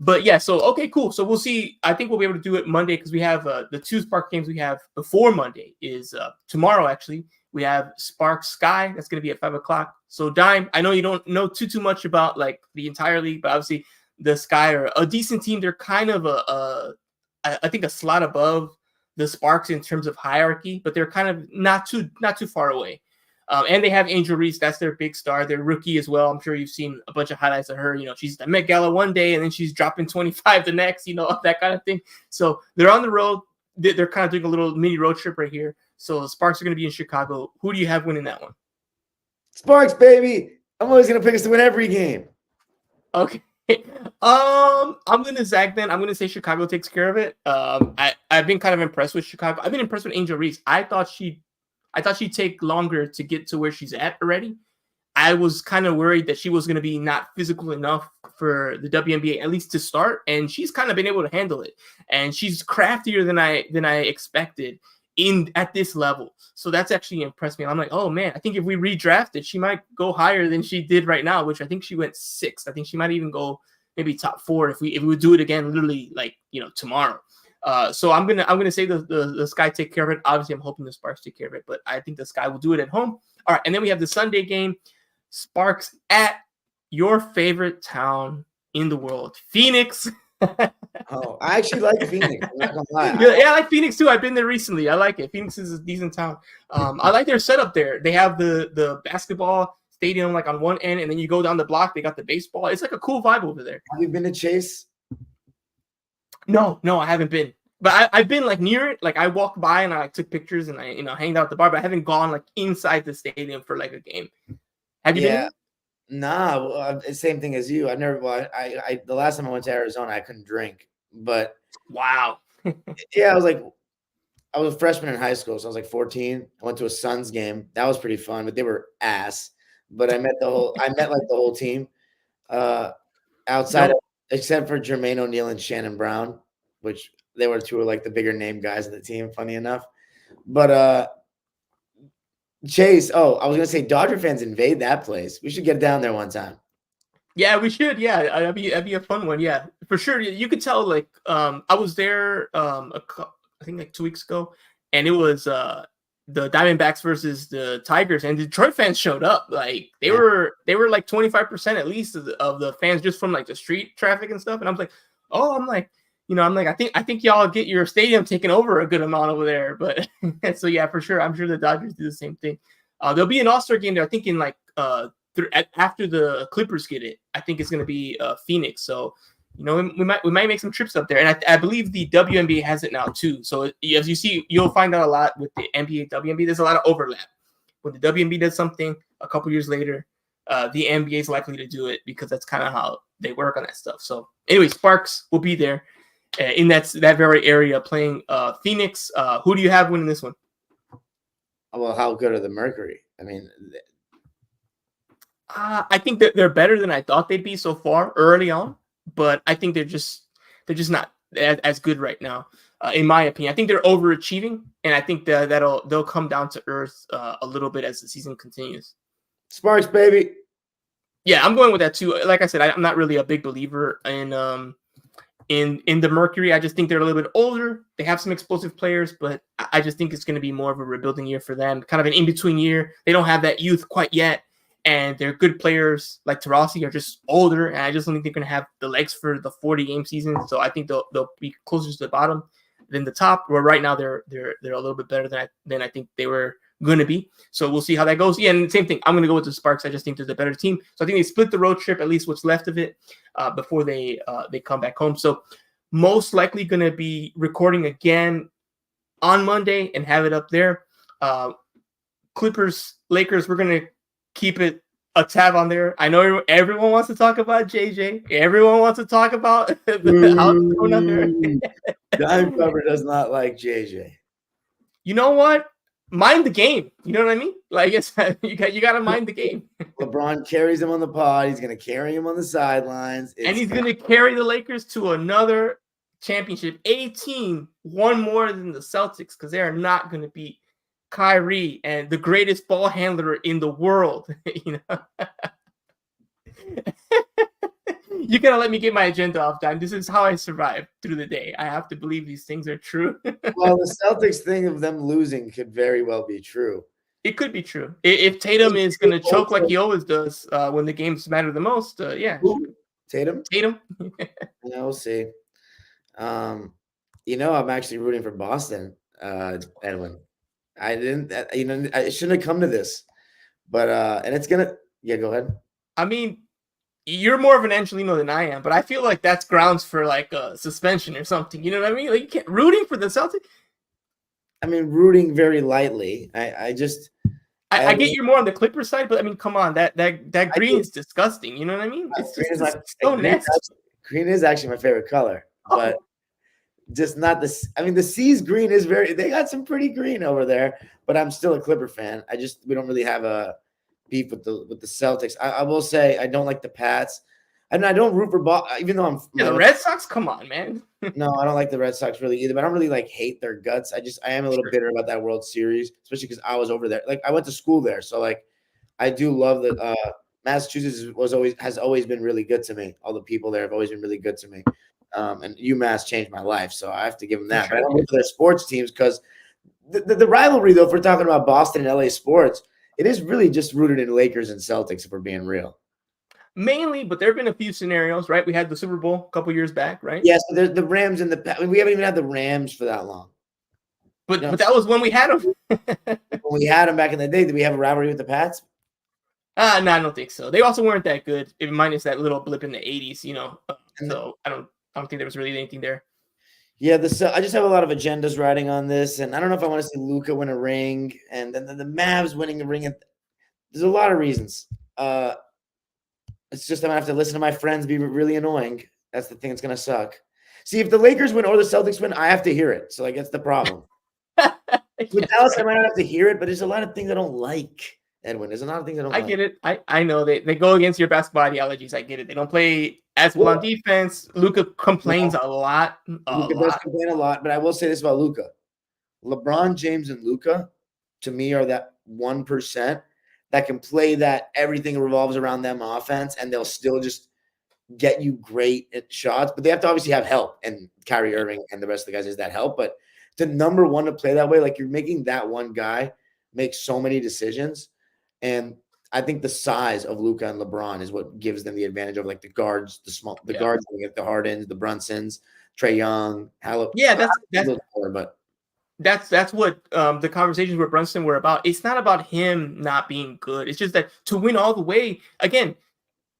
Speaker 1: But yeah, so okay, cool. So we'll see. I think we'll be able to do it Monday because we have the 2 Spark games we have before Monday is tomorrow. Actually, we have Spark Sky. That's going to be at 5:00. So Dime, I know you don't know too much about like the entire league, but obviously the Sky are a decent team. They're kind of I think a slot above the Sparks in terms of hierarchy, but they're kind of not too far away. And they have Angel Reese. That's their big star. Their rookie as well. I'm sure you've seen a bunch of highlights of her. She's the Met Gala one day, and then she's dropping 25 the next, that kind of thing. So they're on the road. They're kind of doing a little mini road trip right here. So the Sparks are going to be in Chicago. Who do you have winning that one?
Speaker 2: Sparks, baby. I'm always going to pick us to win every game.
Speaker 1: Okay. I'm going to zag then. I'm going to say Chicago takes care of it. I've been kind of impressed with Chicago. I've been impressed with Angel Reese. I thought she'd take longer to get to where she's at already. I was kind of worried that she was going to be not physical enough for the WNBA, at least to start. And she's kind of been able to handle it. And she's craftier than I expected at this level. So that's actually impressed me. I'm like, oh man, I think if we redrafted, she might go higher than she did right now, which I think she went 6th. I think she might even go maybe top 4 if we would do it again, literally like, tomorrow. So I'm gonna say the Sky take care of it. Obviously, I'm hoping the Sparks take care of it, but I think the Sky will do it at home. All right, and then we have the Sunday game, Sparks at your favorite town in the world, Phoenix.
Speaker 2: Oh, I actually like Phoenix. I'm not gonna lie.
Speaker 1: Yeah, I like Phoenix too. I've been there recently. I like it. Phoenix is a decent town. I like their setup there. They have the basketball stadium like on one end, and then you go down the block. They got the baseball. It's like a cool vibe over there.
Speaker 2: Have you been to Chase?
Speaker 1: No, I haven't been. But I've been like near it. Like I walked by and I like took pictures and I hanged out at the bar, but I haven't gone like inside the stadium for like a game. Have you been?
Speaker 2: Nah, same thing as you. I've never. Well, I the last time I went to Arizona, I couldn't drink. But
Speaker 1: wow.
Speaker 2: Yeah, I was a freshman in high school, so I was like 14. I went to a Suns game. That was pretty fun, but they were ass. But I met like the whole team. Except for Jermaine O'Neal and Shannon Brown, which they were 2 of like the bigger name guys of the team, funny enough. But Chase, I was gonna say Dodger fans invade that place. We should get down there one time.
Speaker 1: Yeah, we should. Yeah, that'd be a fun one. Yeah, for sure. You could tell. Like, I was there. I think like 2 weeks ago, and it was the Diamondbacks versus the Tigers, and Detroit fans showed up. Like they were like 25% at least of the fans just from like the street traffic and stuff. And I was like, oh, I'm like, I think y'all get your stadium taken over a good amount over there. But so yeah, for sure, I'm sure the Dodgers do the same thing. There'll be an All-Star game there, I think in like after the Clippers get it. I think it's going to be Phoenix. So we might make some trips up there, and I believe the WNBA has it now too. So as you see, you'll find out a lot with the NBA, WNBA. There's a lot of overlap. When the WNBA does something, a couple years later, the NBA is likely to do it because that's kind of how they work on that stuff. So anyway, Sparks will be there in that very area playing Phoenix. Who do you have winning this one?
Speaker 2: Well, how good are the Mercury? I mean,
Speaker 1: I think that they're better than I thought they'd be so far early on. But I think they're just not as good right now, in my opinion. I think they're overachieving, and I think that they'll come down to earth a little bit as the season continues.
Speaker 2: Sparks, baby.
Speaker 1: Yeah, I'm going with that too. Like I said, I'm not really a big believer in the Mercury. I just think they're a little bit older. They have some explosive players, but I just think it's going to be more of a rebuilding year for them, kind of an in-between year. They don't have that youth quite yet. And they're good players like Tarasi are just older, and I just don't think they're going to have the legs for the 40-game season. So I think they'll be closer to the bottom than the top. Where right now they're a little bit better than I think they were going to be. So we'll see how that goes. Yeah, and the same thing. I'm going to go with the Sparks. I just think they're the better team. So I think they split the road trip, at least what's left of it, before they come back home. So most likely going to be recording again on Monday and have it up there. Clippers, Lakers. We're going to keep it a tab on there. I know everyone wants to talk about JJ. Everyone wants to talk about how it's going on there.
Speaker 2: Dime Cover does not like JJ.
Speaker 1: You know what? Mind the game. You know what I mean? Like you got to mind the game.
Speaker 2: LeBron carries him on the pod. He's going to carry him on the sidelines.
Speaker 1: And he's going to carry the Lakers to another championship. 18, one more than the Celtics, because they are not going to beat Kyrie and the greatest ball handler in the world. You gotta let me get my agenda off, Don. This is how I survive through the day. I have to believe these things are true.
Speaker 2: Well, the Celtics thing of them losing could very well be true.
Speaker 1: It could be true. If Tatum is going to choke like he always does when the games matter the most, yeah.
Speaker 2: Who? Tatum?
Speaker 1: Yeah,
Speaker 2: we'll see. I'm actually rooting for Boston, Edwin. I didn't, I shouldn't have come to this, but and it's gonna. Yeah, go ahead.
Speaker 1: I mean, you're more of an Angelino than I am, but I feel like that's grounds for like a suspension or something. You know what I mean? Like you can't rooting for the Celtics.
Speaker 2: I mean, rooting very lightly. I
Speaker 1: get you're more on the Clippers side, but I mean, come on, that green is disgusting. You know what I mean? It's just so nasty.
Speaker 2: Green is actually my favorite color, but. Just not this. I mean, the C's green is they got some pretty green over there, but I'm still a Clipper fan. We don't really have a beef with the Celtics. I will say I don't like the Pats. And I don't root for Boston, even though
Speaker 1: the Red Sox. Come on, man.
Speaker 2: No, I don't like the Red Sox really either, but I don't really hate their guts. I am a little bitter about that World Series, especially because I was over there. Like I went to school there. So like I do love that Massachusetts has always been really good to me. All the people there have always been really good to me. And UMass changed my life, so I have to give them that. But I don't root for their sports teams because the rivalry, though, if we're talking about Boston and LA sports, it is really just rooted in Lakers and Celtics, if we're being real.
Speaker 1: Mainly, but there have been a few scenarios, right? We had the Super Bowl a couple years back, right?
Speaker 2: Yes, yeah, so there's the Rams and we haven't even had the Rams for that long.
Speaker 1: But that was when we had them.
Speaker 2: When we had them back in the day, did we have a rivalry with the Pats?
Speaker 1: No, I don't think so. They also weren't that good, minus that little blip in the 80s, So I don't think there was really anything there.
Speaker 2: Yeah, I just have a lot of agendas riding on this, and I don't know if I want to see Luka win a ring, and then the Mavs winning a ring. There's a lot of reasons. It's just I'm gonna have to listen to my friends be really annoying. That's the thing that's gonna suck. See, if the Lakers win or the Celtics win, I have to hear it. So like that's the problem. With Dallas, I might not have to hear it, but there's a lot of things I don't like. Edwin, there's a lot of things I don't like.
Speaker 1: I get it. I know they go against your basketball ideologies. I get it. They don't play as well on defense. Luka complains a lot.
Speaker 2: Luka does complain a lot, but I will say this about Luka. LeBron James and Luka, to me, are that 1% that can play that everything revolves around them offense, and they'll still just get you great at shots. But they have to obviously have help, and Kyrie Irving and the rest of the guys is that help. But to number one to play that way, like you're making that one guy make so many decisions. And I think the size of Luka and LeBron is what gives them the advantage of like the guards, the guards, the Hardens, the Brunsons, Trae Young,
Speaker 1: Yeah,
Speaker 2: but
Speaker 1: that's what the conversations with Brunson were about. It's not about him not being good. It's just that to win all the way, again,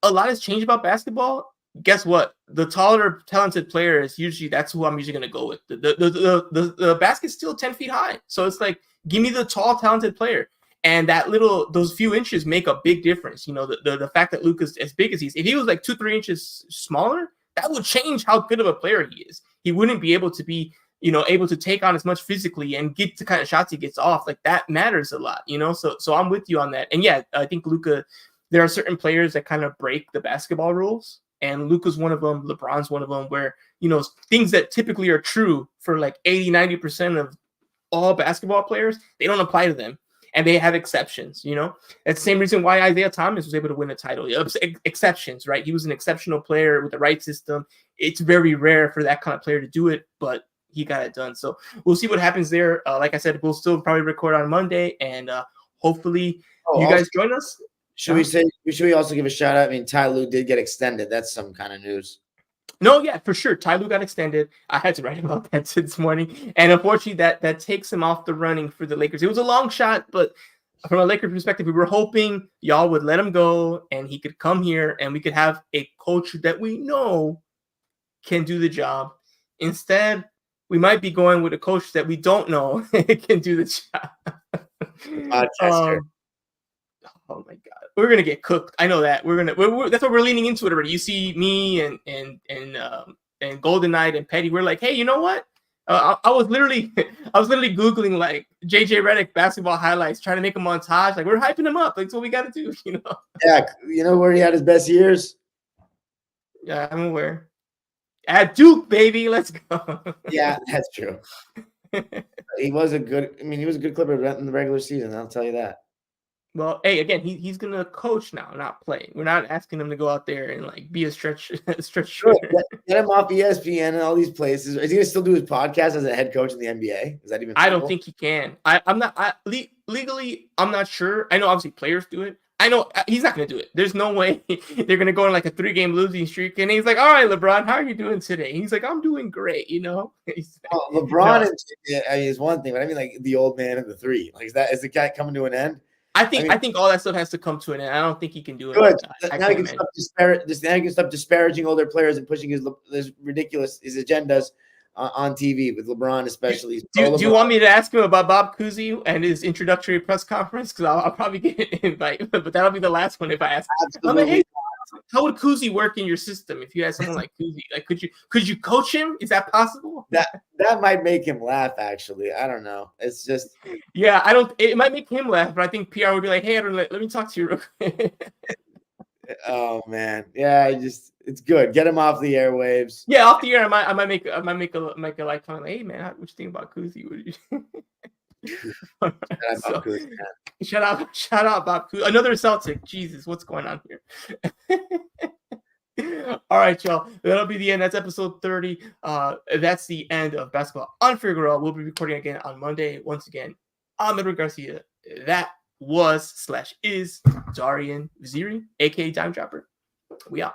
Speaker 1: a lot has changed about basketball. Guess what? The taller, talented player is usually that's who I'm usually going to go with. The basket's still 10 feet high, so it's like give me the tall, talented player, and those few inches make a big difference. You know, the fact that Luka's as big as he is, if he was like 2-3 inches smaller, that would change how good of a player he is. He wouldn't be able to be able to take on as much physically and get the kind of shots he gets off. Like that matters a lot. So I'm with you on that. And yeah, I think Luka. There are certain players that kind of break the basketball rules, and Luka's one of them. LeBron's one of them, where, things that typically are true for like 80-90% of all basketball players, they don't apply to them, and they have exceptions. That's the same reason why Isaiah Thomas was able to win a title. Exceptions, right? He was an exceptional player with the right system. It's very rare for that kind of player to do it, but he got it done. So we'll see what happens there. Like I said, we'll still probably record on Monday, and hopefully you guys join us.
Speaker 2: Should we also give a shout out? I mean, Ty Lue did get extended. That's some kind of news.
Speaker 1: No, yeah, for sure. Ty Lue got extended. I had to write about that this morning. And unfortunately, that takes him off the running for the Lakers. It was a long shot, but from a Lakers perspective, we were hoping y'all would let him go and he could come here and we could have a coach that we know can do the job. Instead, we might be going with a coach that we don't know can do the job. Oh my God, we're gonna get cooked. I know that that's what we're leaning into it already. You see me and Golden Knight and Petty. We're like, hey, you know what? I was literally Googling like JJ Redick basketball highlights, trying to make a montage. Like we're hyping him up. Like, that's what we got to do.
Speaker 2: Yeah, you know where he had his best years?
Speaker 1: Yeah, I'm aware. At Duke, baby, let's go.
Speaker 2: Yeah, that's true. He was a good Clipper in the regular season. I'll tell you that.
Speaker 1: Well, hey, again, he's gonna coach now, not play. We're not asking him to go out there and like be a stretch.
Speaker 2: Sure, get him off ESPN and all these places. Is he gonna still do his podcast as a head coach in the NBA? Is that even?
Speaker 1: I don't think he can. I'm not legally. I'm not sure. I know obviously players do it. I know he's not gonna do it. There's no way they're gonna go on like a 3-game losing streak. And he's like, "All right, LeBron, how are you doing today?" He's like, "I'm doing great."
Speaker 2: LeBron is one thing, but I mean like the old man of the three. Like is the guy coming to an end?
Speaker 1: I think all that stuff has to come to an end. I don't think he can do it.
Speaker 2: Good. Now he can stop disparaging older players and pushing his agendas on TV with LeBron, especially.
Speaker 1: Do you want me to ask him about Bob Cousy and his introductory press conference? Because I'll probably get an invite, but that'll be the last one if I ask. I'm like, hey, how would Cousy work in your system if you had someone like Cousy? Like, could you coach him? Is that possible?
Speaker 2: That might make him laugh. Actually, I don't know. It's just
Speaker 1: It might make him laugh, but I think PR would be like, hey, let me talk to you real quick.
Speaker 2: Oh man, yeah, it's good. Get him off the airwaves.
Speaker 1: Yeah, off the air. I might make a like comment. Hey man, what you think about Cousy? What did you? Shout out Bob Cousy. Another Celtic. Jesus, what's going on here? All right, y'all. That'll be the end. That's episode 30. That's the end of Basketball on Figueroa. We'll be recording again on Monday. Once again, I'm Edwin Garcia. That was/is Darian Vaziri, aka Dime Dropper. We out.